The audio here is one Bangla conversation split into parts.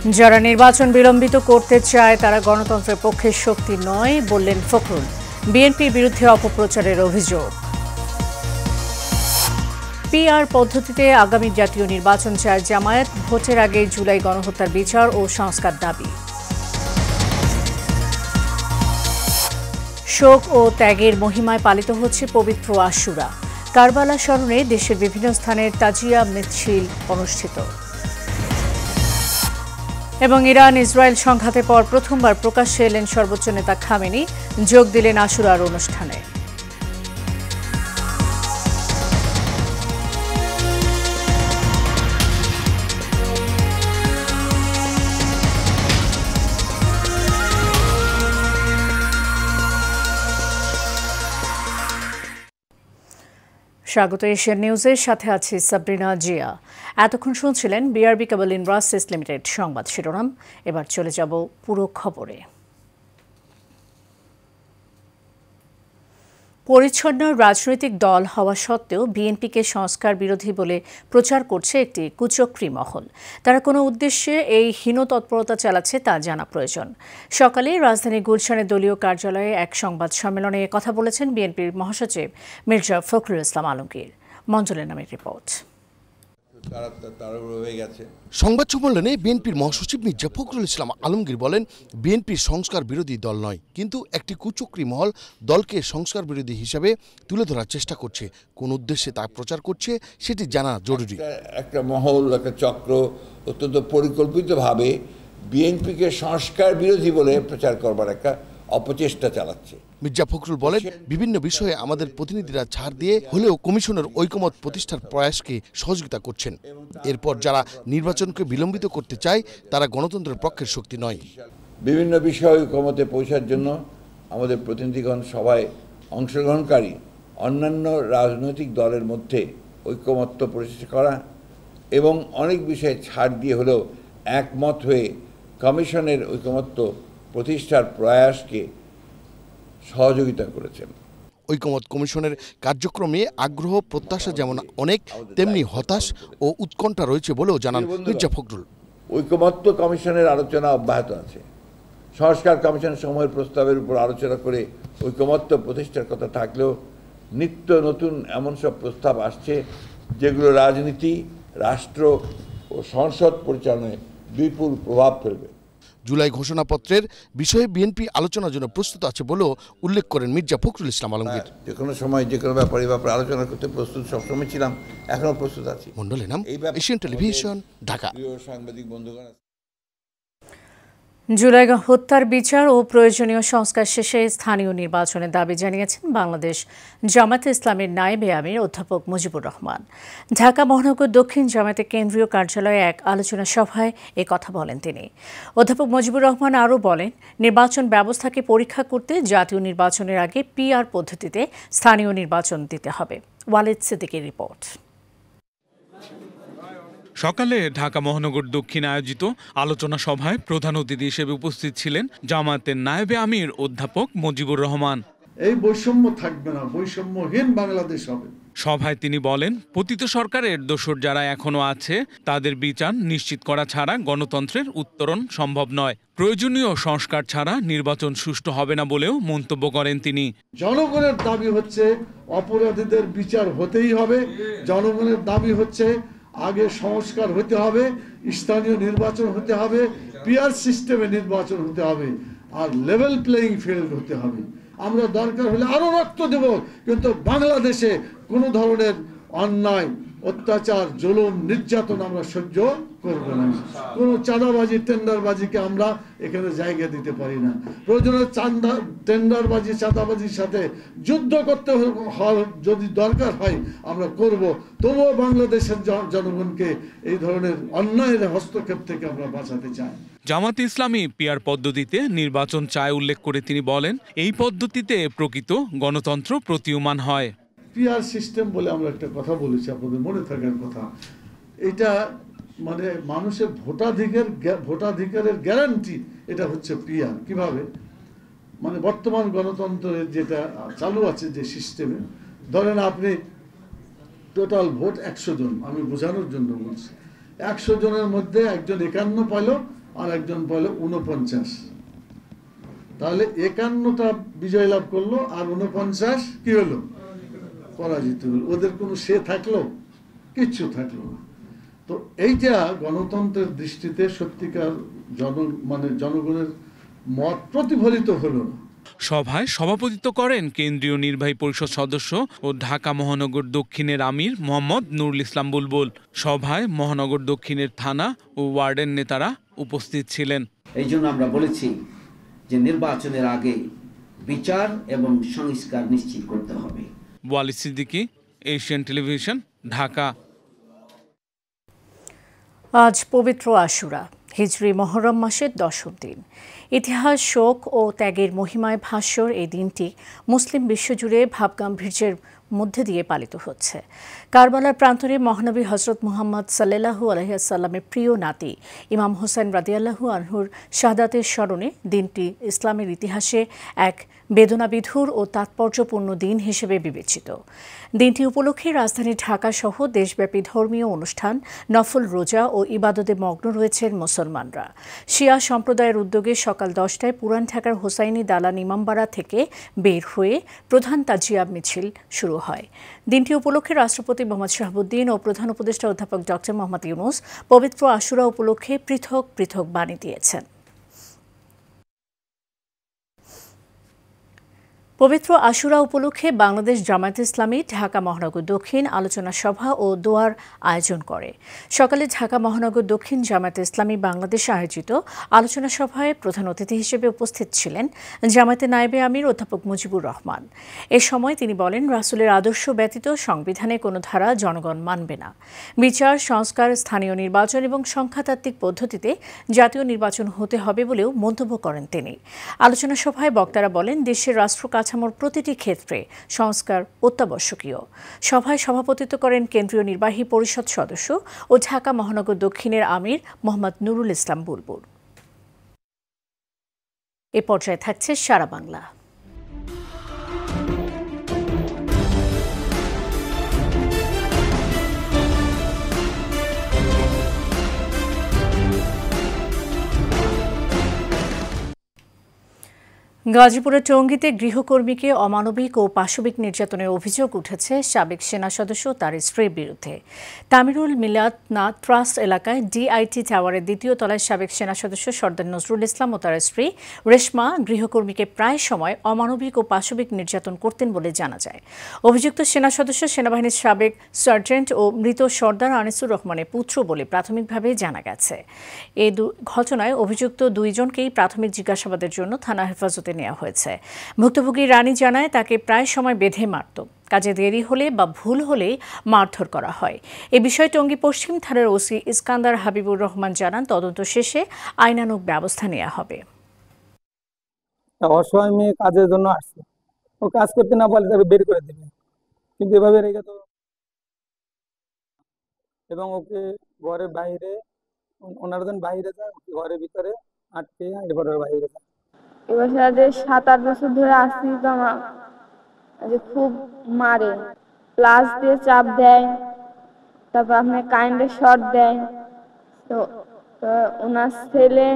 যারা নির্বাচন বিলম্বিত করতে চায় তারা গণতন্ত্রের পক্ষের শক্তি নয় বললেন ফখরুল। বিএনপির বিরুদ্ধে অপপ্রচারের অভিযোগ। পিআর পদ্ধতিতে আগামী জাতীয় নির্বাচন চায় জামায়াত। ভোটের আগে জুলাই গণহত্যার বিচার ও সংস্কার দাবি। শোক ও ত্যাগের মহিমায় পালিত হচ্ছে পবিত্র আশুরা। কারবালা স্মরণে দেশের বিভিন্ন স্থানে তাজিয়া মিছিল অনুষ্ঠিত। এবং ইরান ইসরায়েল সংঘাতের পর প্রথমবার প্রকাশ্যে এলেন সর্বোচ্চ নেতা খামেনি। যোগ দিলেন আশুরার অনুষ্ঠানে। স্বাগত এশিয়ান নিউজের সাথে আছি সাবরিনা জিয়া। এতক্ষণ শুনছিলেন বিআরবি কেবল ইন্ডাস্ট্রিজ লিমিটেড সংবাদ শিরোনাম। এবার চলে যাব পুরো খবরে। পরিচ্ছন্ন রাজনৈতিক দল হওয়া সত্ত্বেও বিএনপিকে সংস্কার বিরোধী বলে প্রচার করছে একটি কুচক্রী মহল। তারা কোনো উদ্দেশ্যে এই হীন তৎপরতা চালাচ্ছে তা জানা প্রয়োজন। সকালে রাজধানী গুলশানের দলীয় কার্যালয়ে এক সংবাদ সম্মেলনে কথা বলেছেন বিএনপির মহাসচিব মির্জা ফখরুল ইসলাম আলমগীর। মঞ্জুলের নামের রিপোর্ট। সংবাদ সম্মেলনে বিএনপির মহাসচিব মির্জা ফখরুল ইসলাম আলমগীর বলেন, বিএনপি সংস্কার বিরোধী দল নয়, কিন্তু একটি কুচক্রী মহল দলকে সংস্কার বিরোধী হিসাবে তুলে ধরার চেষ্টা করছে। কোন উদ্দেশ্যে তা প্রচার করছে সেটি জানা জরুরি। একটা মহল, একটা চক্র অত্যন্ত পরিকল্পিতভাবে বিএনপিকে সংস্কার বিরোধী বলে প্রচার করবার একটা অপচেষ্টা চালাচ্ছে। মির্জা ফখরুল বলেন, বিভিন্ন বিষয়ে আমাদের প্রতিনিধিরা ছাড় দিয়ে হলেও কমিশনের ঐকমত্য প্রতিষ্ঠার প্রয়াসকে সহযোগিতা করছেন। এরপর যারা নির্বাচনকে বিলম্বিত করতে চায় তারা গণতন্ত্রের পক্ষের শক্তি নয়। বিভিন্ন বিষয়ে ঐকমত্যে পৌঁছার জন্য আমাদের প্রতিনিধিগণ সভায় অংশগ্রহণকারী অন্যান্য রাজনৈতিক দলের মধ্যে ঐকমত্য প্রতিষ্ঠা করা এবং অনেক বিষয়ে ছাড় দিয়ে হলেও একমত হয়ে কমিশনের ঐকমত্য প্রতিষ্ঠার প্রয়াসকে সহযোগিতা করেছেন। ঐকমত্য কমিশনের কার্যক্রমে আগ্রহ প্রত্যাশা যেমন অনেক, তেমনি হতাশ ও উৎকণ্ঠা রয়েছে বলেও জানান মির্জা ফখরুল। ঐকমত্য কমিশনের আলোচনা অব্যাহত আছে। সংস্কার কমিশন সময়ের প্রস্তাবের উপর আলোচনা করে ঐকমত্য প্রতিষ্ঠার কথা থাকলেও নিত্য নতুন এমন সব প্রস্তাব আসছে যেগুলো রাজনীতি, রাষ্ট্র ও সংসদ পরিচালনায় বিপুল প্রভাব ফেলবে। জুলাই ঘোষণাপত্রের বিষয়ে বিএনপি আলোচনার জন্য প্রস্তুত আছে বলেও উল্লেখ করেন মির্জা ফখরুল ইসলাম আলমগীর। যে কোনো সময় যে কোনো ব্যাপারে আলোচনা করতে প্রস্তুত সবসময় ছিলাম, এখনো প্রস্তুত আছি। মন্ডলের নাম, এশিয়ান টেলিভিশন, ঢাকা। সাংবাদিক বন্ধুগণ, জুলাই হত্যার বিচার ও প্রয়োজনীয় সংস্কার শেষে স্থানীয় নির্বাচনের দাবি জানিয়েছেন বাংলাদেশ জামায়াতে ইসলামের নায়েবে আমির অধ্যাপক মুজিবুর রহমান। ঢাকা মহানগর দক্ষিণ জামায়াতের কেন্দ্রীয় কার্যালয়ে এক আলোচনা সভায় এ কথা বলেন তিনি। অধ্যাপক মুজিবুর রহমান আরও বলেন, নির্বাচন ব্যবস্থাকে পরীক্ষা করতে জাতীয় নির্বাচনের আগে পিআর পদ্ধতিতে স্থানীয় নির্বাচন দিতে হবে। ওয়ালিদ সিদ্দিকের রিপোর্ট। সকালে ঢাকা মহানগর দক্ষিণ আয়োজিত আলোচনা সভায় প্রধান অতিথি হিসেবে উপস্থিত ছিলেন জামায়াতের নায়েবে আমির অধ্যাপক মুজিবুর রহমান। এই বৈষম্য থাকবে না, বৈষম্যহীন বাংলাদেশ হবে। সভায় তিনি বলেন, পতিত সরকারের দোসর যারা এখনো আছে তাদের বিচার নিশ্চিত করা ছাড়া গণতন্ত্রের উত্তরণ সম্ভব নয়। প্রয়োজনীয় সংস্কার ছাড়া নির্বাচন সুষ্ঠু হবে না বলেও মন্তব্য করেন তিনি। জনগণের দাবি হচ্ছে অপরাধীদের বিচার হতেই হবে। জনগণের দাবি হচ্ছে আগে সংস্কার হতে হবে, স্থানীয় নির্বাচন হতে হবে, পিআর সিস্টেমে নির্বাচন হতে হবে, আর লেভেল প্লেইং ফিল্ড হতে হবে। আমরা দরকার হলে আরো রক্ত দেব, কিন্তু বাংলাদেশে কোনো ধরনের অন্যায়, অত্যাচার, জুলুম, নির্যাতন আমরা সহ্য করব না। কোনো চাঁদাবাজি, টেন্ডারবাজিকে আমরা এখানে জায়গা দিতে পারি না। প্রয়োজনে টেন্ডারবাজি, চাঁদাবাজির সাথে যুদ্ধ করতে যদি দরকার হয় আমরা করব। তবুও বাংলাদেশের জনগণকে এই ধরনের অন্যায়ের হস্তক্ষেপ থেকে আমরা বাঁচাতে চাই। জামাত ইসলামী পিআর পদ্ধতিতে নির্বাচন চায় উল্লেখ করে তিনি বলেন, এই পদ্ধতিতে প্রকৃত গণতন্ত্র প্রতীয়মান হয়। পিআর সিস্টেম বলে আমরা একটা কথা বলেছি, আপনাদের মনে থাকার কথা। এটা মানে মানুষের ভোটাধিকারের গ্যারান্টি, এটা হচ্ছে পিআর। কিভাবে? মানে বর্তমান গণতন্ত্রের যেটা চালু আছে যে সিস্টেমে, ধরেন আপনি টোটাল ভোট 100 জন, আমি বোঝানোর জন্য বলছি, 100 জনের মধ্যে একজন 51 পাইল, আর একজন বলে 49। তাহলে 51টা বিজয় লাভ করলো আর 49 কি হলো পরাজিত হলো। ওদের কোনো সে থাকলো কিচ্ছু থাকলো না। তো এইটা গণতন্ত্রের দৃষ্টিতে সত্যিকার জনগণের মত প্রতিফলিত হলো না। সভায় সভাপতিত্ব করেন কেন্দ্রীয় নির্বাহী পরিষদ সদস্য ও ঢাকা মহানগর দক্ষিণের আমির মোহাম্মদ নুরুল ইসলাম বুলবুল। সভায় মহানগর দক্ষিণের থানা ও ওয়ার্ডের নেতারা উপস্থিত ছিলেন। এই জন্য আমরা বলেছি যে নির্বাচনের আগে বিচার এবং সংস্কার নিশ্চিত করতে হবে। ওয়ালি সিদ্দিকী, এশিয়ান টেলিভিশন, ঢাকা। আজ পবিত্র আশুরা, হিজরি মহরম মাসের 10ম দিন। ইতিহাস, শোক ও ত্যাগের মহিমায় ভাস্বর এই দিনটি মুসলিম বিশ্বজুড়ে ভাবগাম্ভীর্যের মধ্যে দিয়ে পালিত হচ্ছে। কারবালার প্রান্তরে মহানবী হজরত মুহাম্মদ সাল্লাল্লাহু আলাইহি ওয়াসাল্লামের প্রিয় নাতি ইমাম হোসেন রাদিয়াল্লাহু আনহুর শাহাদাতের স্মরণে দিনটি ইসলামের ইতিহাসে এক বেদনাবিধুর ও তাৎপর্যপূর্ণ দিন হিসেবে বিবেচিত। দিনটি উপলক্ষে রাজধানী ঢাকা সহ দেশব্যাপী ধর্মীয় অনুষ্ঠান, নফল রোজা ও ইবাদতে মগ্ন রয়েছেন মুসলমানরা। শিয়া সম্প্রদায়ের উদ্যোগে সকাল 10টায় পুরান ঢাকার হোসাইনি দালান ইমামবাড়া থেকে বের হয়ে প্রধান তাজিয়া মিছিল শুরু হয়। দিনটি উপলক্ষে রাষ্ট্রপতি মোহাম্মদ শাহাবুদ্দিন ও প্রধান উপদেষ্টা অধ্যাপক ডক্টর মোহাম্মদ ইউনূস পবিত্র আশুরা উপলক্ষে পৃথক পৃথক বাণী দিয়েছেন। পবিত্র আশুরা উপলক্ষে বাংলাদেশ জামায়াতে ইসলামী ঢাকা মহানগর দক্ষিণ আলোচনা সভা ও দোয়ার আয়োজন করে। সকালে ঢাকা মহানগর দক্ষিণ জামায়াতে ইসলামী বাংলাদেশ আয়োজিত আলোচনা সভায় প্রধান অতিথি হিসেবে উপস্থিত ছিলেন জামায়াতে নায়েবে আমির অধ্যাপক মুজিবুর রহমান। এ সময় তিনি বলেন, রাসূলের আদর্শ ব্যতীত সংবিধানে কোনো ধারা জনগণ মানবে না। বিচার, সংস্কার, স্থানীয় নির্বাচন এবং সংখ্যাতাত্ত্বিক পদ্ধতিতে জাতীয় নির্বাচন হতে হবে বলেও মন্তব্য করেন তিনি। আলোচনা সভায় বক্তারা বলেন, দেশের রাষ্ট্র কাঠামোর প্রতিটি ক্ষেত্রে সংস্কার অত্যাবশ্যকীয়। সভায় সভাপতিত্ব করেন কেন্দ্রীয় নির্বাহী পরিষদ সদস্য ও ঢাকা মহানগর দক্ষিণের আমির মোহাম্মদ নুরুল ইসলাম বুলবুল। এ পর্যায়ে থাকছে সারা বাংলা। গাজীপুরের টঙ্গীতে গৃহকর্মীকে অমানবিক ও পাশবিক নির্যাতনের অভিযোগ উঠেছে সাবেক সেনা সদস্য তার স্ত্রীর বিরুদ্ধে। তামিরুল মিলাদ নাথ ট্রাস্ট এলাকায় ডিআইটি টাওয়ারের 2য় তলায় সাবেক সেনা সদস্য সর্দার নজরুল ইসলাম ও তার স্ত্রী রেশমা গৃহকর্মীকে প্রায় সময় অমানবিক ও পাশবিক নির্যাতন করতেন বলে জানা যায়। অভিযুক্ত সেনা সদস্য সেনাবাহিনীর সাবেক সার্জেন্ট ও মৃত সর্দার আনিসুর রহমানের পুত্র বলে প্রাথমিকভাবে জানা গেছে। এই ঘটনায় অভিযুক্ত 2 জনকেই প্রাথমিক জিজ্ঞাসাবাদের জন্য থানা হেফাজতে নেওয়া হয়েছে। ভুক্তভোগী রানী জানায়, তাকে প্রায় সময় বেঁধে মারত, কাজে দেরি হলে বা ভুল হলে মারধর করা হয়। এ বিষয়ে টঙ্গী পশ্চিম থানার ওসি ইস্কান্দার হাবিবুর রহমান জানান, তদন্ত শেষে আইনানুগ ব্যবস্থা নেওয়া হবে। অসহায় মেয়ে কাজের জন্য আসছে, ও কাজ করতে না পারলে তাকে বের করে দেবে, কিন্তু এভাবে রেখে তো, এবং ওকে ঘরের বাইরে, ওনারা যখন বাইরে যায় ঘরের ভিতরে আটকে ঘরের বাইরে যায়। এবার সাথে 7-8 বছর ধরে আসছি, তো আমার খুব মারে, প্লাস দিয়ে চাপ দেয়, তারপর আপনার কারেন্টের শর্ট দেয়। তো ওনার ছেলে,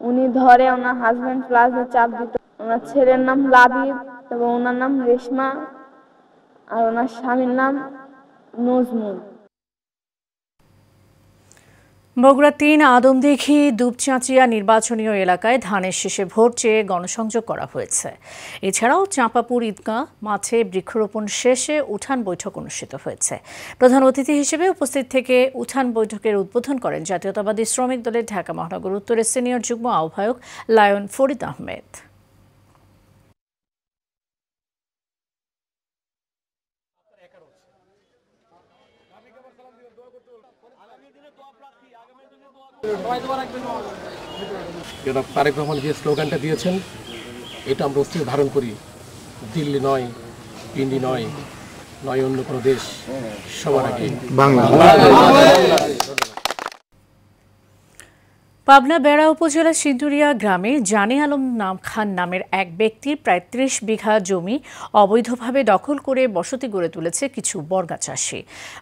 উনি ধরে ওনার হাজবেন্ড প্লাস দিয়ে চাপ দিত। ওনার ছেলের নাম লাবিব, তারপর ওনার নাম রেশমা, আর ওনার স্বামীর নাম নজমুল। বগুড়া 3 আদমদীঘি দুপচাঁচিয়া নির্বাচনীয় এলাকায় ধানের শীষে ভোট চেয়ে গণসংযোগ করা হয়েছে। এছাড়াও চাঁপাপুর ঈদগাহ মাঠে বৃক্ষরোপণ শেষে উঠান বৈঠক অনুষ্ঠিত হয়েছে। প্রধান অতিথি হিসেবে উপস্থিত থেকে উঠান বৈঠকের উদ্বোধন করেন জাতীয়তাবাদী শ্রমিক দলের ঢাকা মহানগর উত্তরের সিনিয়র যুগ্ম আহ্বায়ক লায়ন ফরিদ আহমেদ। তারেক রহমান যে স্লোগানটা দিয়েছেন, এটা আমরা অস্থির ধারণ করি। দিল্লি নয়, পিন্ডি নয়, নয় অন্য কোনো দেশ, সবার আগে বাংলা। পাবনা বেড়া উপজেলা সিন্দুরিয়া গ্রামে জানে আলম খান নামের এক ব্যক্তির প্রায় ৩০ বিঘা জমি অবৈধভাবে দখল করে বসতি গড়ে তুলেছে কিছু বর্গা চাষি।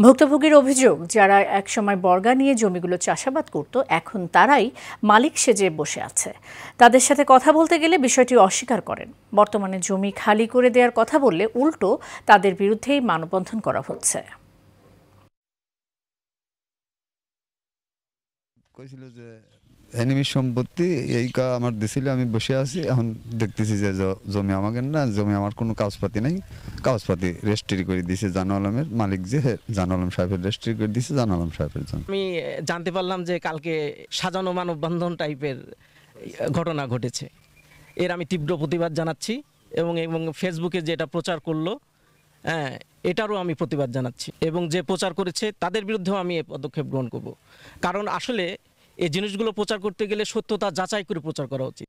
ভুক্তভোগীর অভিযোগ, যারা একসময় বর্গা নিয়ে জমিগুলো চাষাবাদ করত এখন তারাই মালিক সেজে বসে আছে। তাদের সাথে কথা বলতে গেলে বিষয়টি অস্বীকার করেন। বর্তমানে জমি খালি করে দেওয়ার কথা বললে উল্টো তাদের বিরুদ্ধেই মানববন্ধন করা হচ্ছে। এনিমি সম্পত্তি এই আমার দিছিল, আমি বসে আছি, এখন দেখতেছি যে জমি আমাকে না, জমি আমার কোনো কাগজপাতি নেই, কাগজপাতি রেজিস্ট্রি করে দিয়েছে জানো আলমের মালিক, যে জানো আলম সাহেবের রেজিস্ট্রি করে দিয়েছে জানো আলম সাহেবের জন্য। আমি জানতে পারলাম যে কালকে সাজানো মানববন্ধন টাইপের ঘটনা ঘটেছে, এর আমি তীব্র প্রতিবাদ জানাচ্ছি এবং ফেসবুকে যেটা প্রচার করলো এটারও আমি প্রতিবাদ জানাচ্ছি এবং যে প্রচার করেছে তাদের বিরুদ্ধেও আমি পদক্ষেপ গ্রহণ করব। কারণ আসলে এই জিনিসগুলো প্রচার করতে গেলে সত্যতা যাচাই করে প্রচার করা উচিত।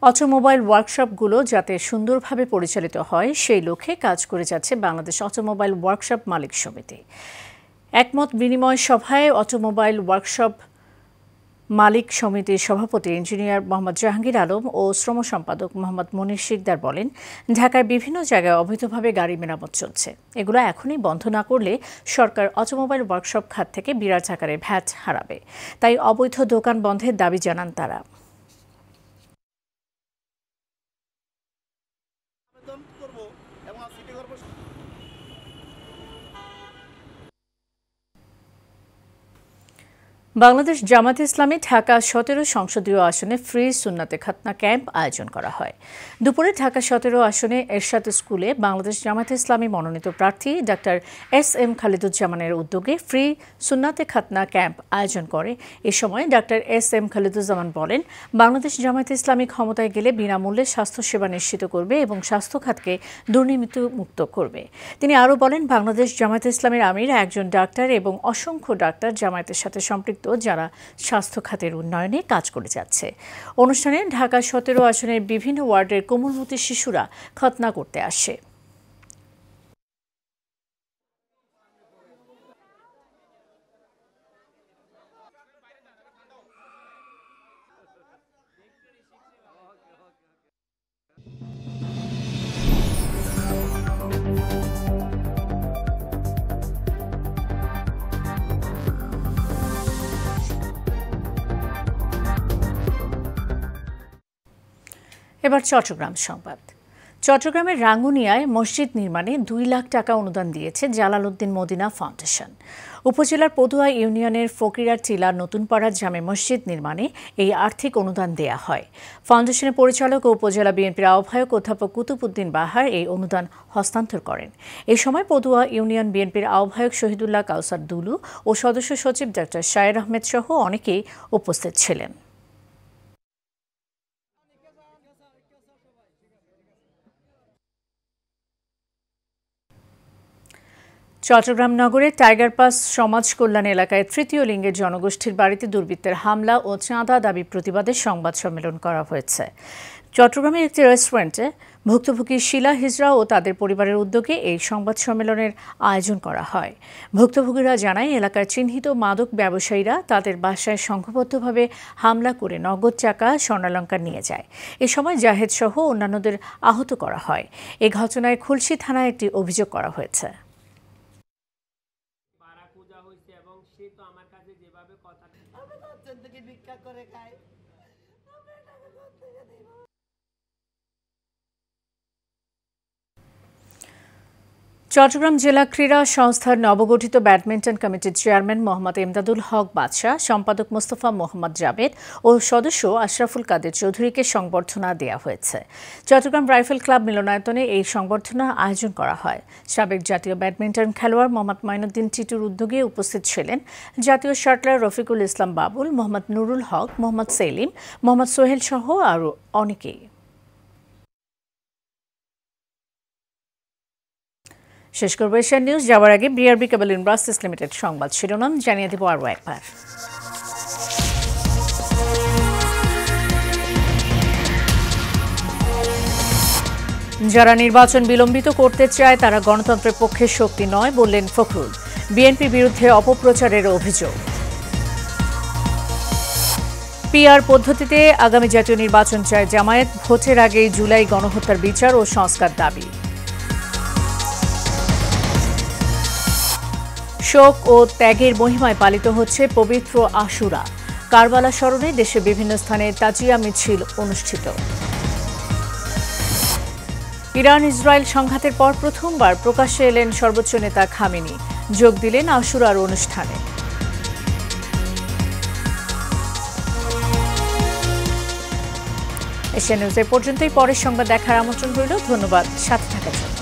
অটোমোবাইল ওয়ার্কশপগুলো যাতে সুন্দরভাবে পরিচালিত হয় সেই লক্ষ্যে কাজ করে যাচ্ছে বাংলাদেশ অটোমোবাইল ওয়ার্কশপ মালিক সমিতি। একমত বিনিময় সভায় অটোমোবাইল ওয়ার্কশপ মালিক সমিতির সভাপতি ইঞ্জিনিয়ার মোহাম্মদ জাহাঙ্গীর আলম ও শ্রম সম্পাদক মোহাম্মদ মনির শিকদার বলেন, ঢাকায় বিভিন্ন জায়গায় অবৈধভাবে গাড়ি মেরামত চলছে। এগুলো এখনই বন্ধ না করলে সরকার অটোমোবাইল ওয়ার্কশপ খাত থেকে বিরাট আকারে ভ্যাট হারাবে। তাই অবৈধ দোকান বন্ধের দাবি জানান তারা। বাংলাদেশ জামাতে ইসলামী ঢাকা 17 সংসদীয় আসনে ফ্রি সুন্নাতে খাতনা ক্যাম্প আয়োজন করা হয়। দুপুরে ঢাকা 17 আসনে এরশাদ স্কুলে বাংলাদেশ জামাতে ইসলামী মনোনীত প্রার্থী ডাক্তার SM খালিদুজ্জামানের উদ্যোগে ফ্রি সুন্নাতে খাতনা ক্যাম্প আয়োজন করে। এ সময় ডাক্তার SM খালিদুজ্জামান বলেন, বাংলাদেশ জামাতে ইসলামী ক্ষমতায় গেলে বিনামূল্যে স্বাস্থ্যসেবা নিশ্চিত করবে এবং স্বাস্থ্য খাতকে দুর্নীতিমুক্ত করবে। তিনি আরও বলেন, বাংলাদেশ জামাতে ইসলামীর আমির একজন ডাক্তার এবং অসংখ্য ডাক্তার জামায়াতের সাথে সম্পৃক্ত যারা স্বাস্থ্য খাতের উন্নয়নে কাজ করে যাচ্ছে। অনুষ্ঠানে ঢাকা 17 আসনের বিভিন্ন ওয়ার্ডের কোমলমতি শিশুরা খতনা করতে আসে। এবার চট্টগ্রাম সংবাদ। চট্টগ্রামের রাঙ্গুনিয়ায় মসজিদ নির্মাণে 2 লাখ টাকা অনুদান দিয়েছে জালালউদ্দিন মদিনা ফাউন্ডেশন। উপজেলার পদুয়া ইউনিয়নের ফকিরা টিলা নতুনপাড়া জামে মসজিদ নির্মাণে এই আর্থিক অনুদান দেয়া হয়। ফাউন্ডেশনের পরিচালক ও উপজেলা বিএনপির আহ্বায়ক অধ্যাপক কুতুবউদ্দিন বাহার এই অনুদান হস্তান্তর করেন। এই সময় পদুয়া ইউনিয়ন বিএনপির আহ্বায়ক শহীদুল্লাহ কাউসার দুলু ও সদস্য সচিব ডাক্তার শায়ের আহমেদ সহ অনেকেই উপস্থিত ছিলেন। চট্টগ্রাম নগরের টাইগার পাস সমাজ কল্যাণ এলাকায় তৃতীয় লিঙ্গের জনগোষ্ঠীর বাড়িতে দুর্বৃত্তের হামলা ও চাঁদা দাবি প্রতিবাদে সংবাদ সম্মেলন করা হয়েছে। চট্টগ্রামের একটি রেস্টুরেন্টে ভুক্তভোগী শিলা হিজরা ও তাদের পরিবারের উদ্যোগে এই সংবাদ সম্মেলনের আয়োজন করা হয়। ভুক্তভোগীরা জানায়, এলাকার চিহ্নিত মাদক ব্যবসায়ীরা তাদের বাসায় সংঘবদ্ধভাবে হামলা করে নগদ টাকা, স্বর্ণালংকার নিয়ে যায়। এ সময় জাহেদ সহ অন্যান্যদের আহত করা হয়। এ ঘটনায় খুলশী থানায় একটি অভিযোগ করা হয়েছে। চট্টগ্রাম জেলা ক্রীড়া সংস্থার নবগঠিত ব্যাডমিন্টন কমিটির চেয়ারম্যান মোহাম্মদ এমদাদুল হক বাদশাহ, সম্পাদক মোস্তফা মোহাম্মদ জাবেদ ও সদস্য আশরাফুল কাদের চৌধুরীকে সংবর্ধনা দেওয়া হয়েছে। চট্টগ্রাম রাইফেল ক্লাব মিলনায়তনে এই সংবর্ধনা আয়োজন করা হয়। সাবেক জাতীয় ব্যাডমিন্টন খেলোয়াড় মোহাম্মদ মাইনুদ্দিন টিটুর উদ্যোগে উপস্থিত ছিলেন জাতীয় শাটলার রফিকুল ইসলাম বাবুল, মোহাম্মদ নুরুল হক, মোহাম্মদ সেলিম, মোহাম্মদ সোহেল সহ আরও অনেকেই। শেষ করব এশিয়ান নিউজ। যাওয়ার আগে বিআরবি কেবল ইন্ডাস্ট্রিজ লিমিটেড সংবাদ শিরোনাম জানিয়ে দেব আরও একবার। যারা নির্বাচন বিলম্বিত করতে চায় তারা গণতন্ত্রের পক্ষে শক্তি নয় বললেন ফখরুল। বিএনপির বিরুদ্ধে অপপ্রচারের অভিযোগ। পিআর পদ্ধতিতে আগামী জাতীয় নির্বাচন চায় জামায়াত, ভোটের আগে জুলাই গণহত্যার বিচার ও সংস্কার দাবি। শোক ও ত্যাগের মহিমায় পালিত হচ্ছে পবিত্র আশুরা। কারবালা স্মরণে দেশে বিভিন্ন স্থানে তাজিয়া মিছিল অনুষ্ঠিত। ইরান ইসরায়েল সংঘাতের পর প্রথমবার প্রকাশ্যে এলেন সর্বোচ্চ নেতা খামেনি, যোগ দিলেন আশুরার অনুষ্ঠানে। এশিয়া নিউজ এ পর্যন্তই। পরের সংবাদ দেখার আমন্ত্রণ রইল। ধন্যবাদ সাথে থাকার জন্য।